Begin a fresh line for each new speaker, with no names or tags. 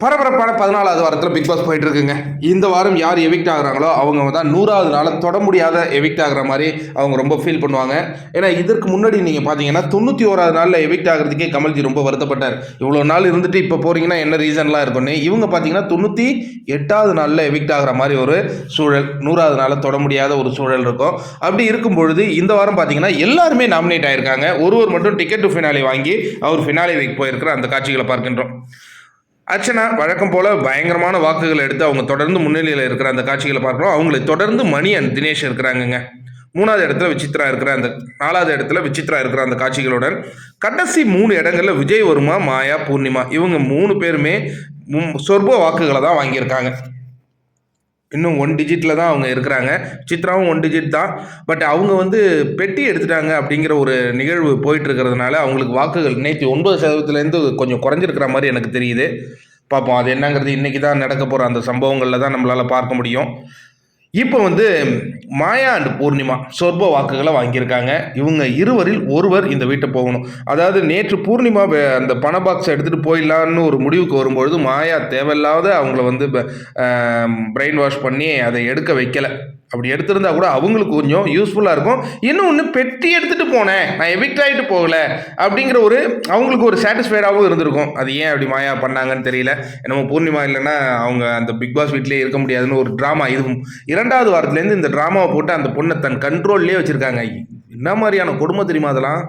பரபரப்பான 14வது வாரத்தில் big pass போயிட்டு இருக்குங்க. இந்த வாரம் யார் எவிக்ட் ஆகுறாங்களோ அவங்க தான் 100வது நாள் தொட முடியாத எவிக்ட் ஆகுற மாதிரி அவங்க ரொம்ப ஃபீல் பண்ணுவாங்க. ஏன்னா இதற்கு முன்னாடி நீங்கள் பார்த்தீங்கன்னா 91வது நாளில் எவிக்ட் ஆகிறதுக்கே கமல்ஜி ரொம்ப வருத்தப்பட்டார். இவ்வளோ நாள் இருந்துட்டு இப்போ போறீங்கன்னா என்ன ரீசன்லாம் இருக்குன்னு. இவங்க பார்த்தீங்கன்னா 98வது நாளில் எவிக்ட் ஆகிற மாதிரி ஒரு சூழல், 100வது நாளில் தொட முடியாத ஒரு சூழல் இருக்கும். அப்படி இருக்கும் பொழுது இந்த வாரம் பார்த்தீங்கன்னா எல்லாருமே நாமினேட் ஆயிருக்காங்க. ஒருவர் மட்டும் டிக்கெட் டு ஃபினாலே வாங்கி அவர் ஃபினாலே வீக் போயிருக்கிற அந்த காட்சிகளை பார்க்கின்றோம். அர்ச்சனா வழக்கம் போல பயங்கரமான வாக்குகள் எடுத்து அவங்க தொடர்ந்து முன்னிலையில் இருக்கிற அந்த காட்சிகளை பார்க்குறோம். அவங்களை தொடர்ந்து மணி அண்ட் தினேஷ் இருக்கிறாங்கங்க. 3வது இடத்துல விசித்ரா இருக்கிற அந்த 4வது இடத்துல விசித்ரா இருக்கிற அந்த காட்சிகளுடன் கடைசி 3 இடங்கள்ல விஜய் வருமா, மாயா, பூர்ணிமா இவங்க 3 பேருமே சொற்ப வாக்குகளை தான் வாங்கியிருக்காங்க. இன்னும் 1 டிஜிட்டில் தான் அவங்க இருக்கிறாங்க. சித்ராவும் 1 டிஜிட் தான். பட் அவங்க பெட்டி எடுத்துட்டாங்க அப்படிங்கிற ஒரு நிகழ்வு போயிட்டு இருக்கிறதுனால அவங்களுக்கு வாக்குகள் நேற்று 9%லேருந்து கொஞ்சம் குறைஞ்சிருக்கிற மாதிரி எனக்கு தெரியுது. பார்ப்போம் அது என்னங்கிறது இன்றைக்கி தான் நடக்க போகிற அந்த சம்பவங்களில் தான் நம்மளால் பார்க்க முடியும். இப்போ மாயா அண்ட் பூர்ணிமா சொற்ப வாக்குகளை வாங்கியிருக்காங்க. இவங்க இருவரில் ஒருவர் இந்த வீட்டை போகணும். அதாவது நேற்று பூர்ணிமா அந்த பண பாக்ஸை எடுத்துகிட்டு போயிடலான்னு ஒரு முடிவுக்கு வரும்பொழுது மாயா தேவையில்லாத அவங்கள பிரெயின் வாஷ் பண்ணி அதை எடுக்க வைக்கலை. அப்படி எடுத்திருந்தா கூட அவங்களுக்கு கொஞ்சம் யூஸ்ஃபுல்லாக இருக்கும். இன்னொன்று பெட்டி எடுத்துகிட்டு போனேன், நான் எவிக்ட் ஆகிட்டு போகலை அப்படிங்கிற அவங்களுக்கு ஒரு சாட்டிஸ்ஃபைடாகவும் இருந்திருக்கும். அது ஏன் அப்படி மாயா பண்ணாங்கன்னு தெரியல. நம்ம பூர்ணிமா இல்லைன்னா அவங்க அந்த பிக் பாஸ் வீட்லேயே இருக்க முடியாதுன்னு ஒரு ட்ராமா. இது 2வது வாரத்துலேருந்து இந்த ட்ராமாவை போட்டு அந்த பொண்ணை தன் கண்ட்ரோல்லே வச்சுருக்காங்க. என்ன மாதிரியான கொடுமை தெரியுமா அதெல்லாம்?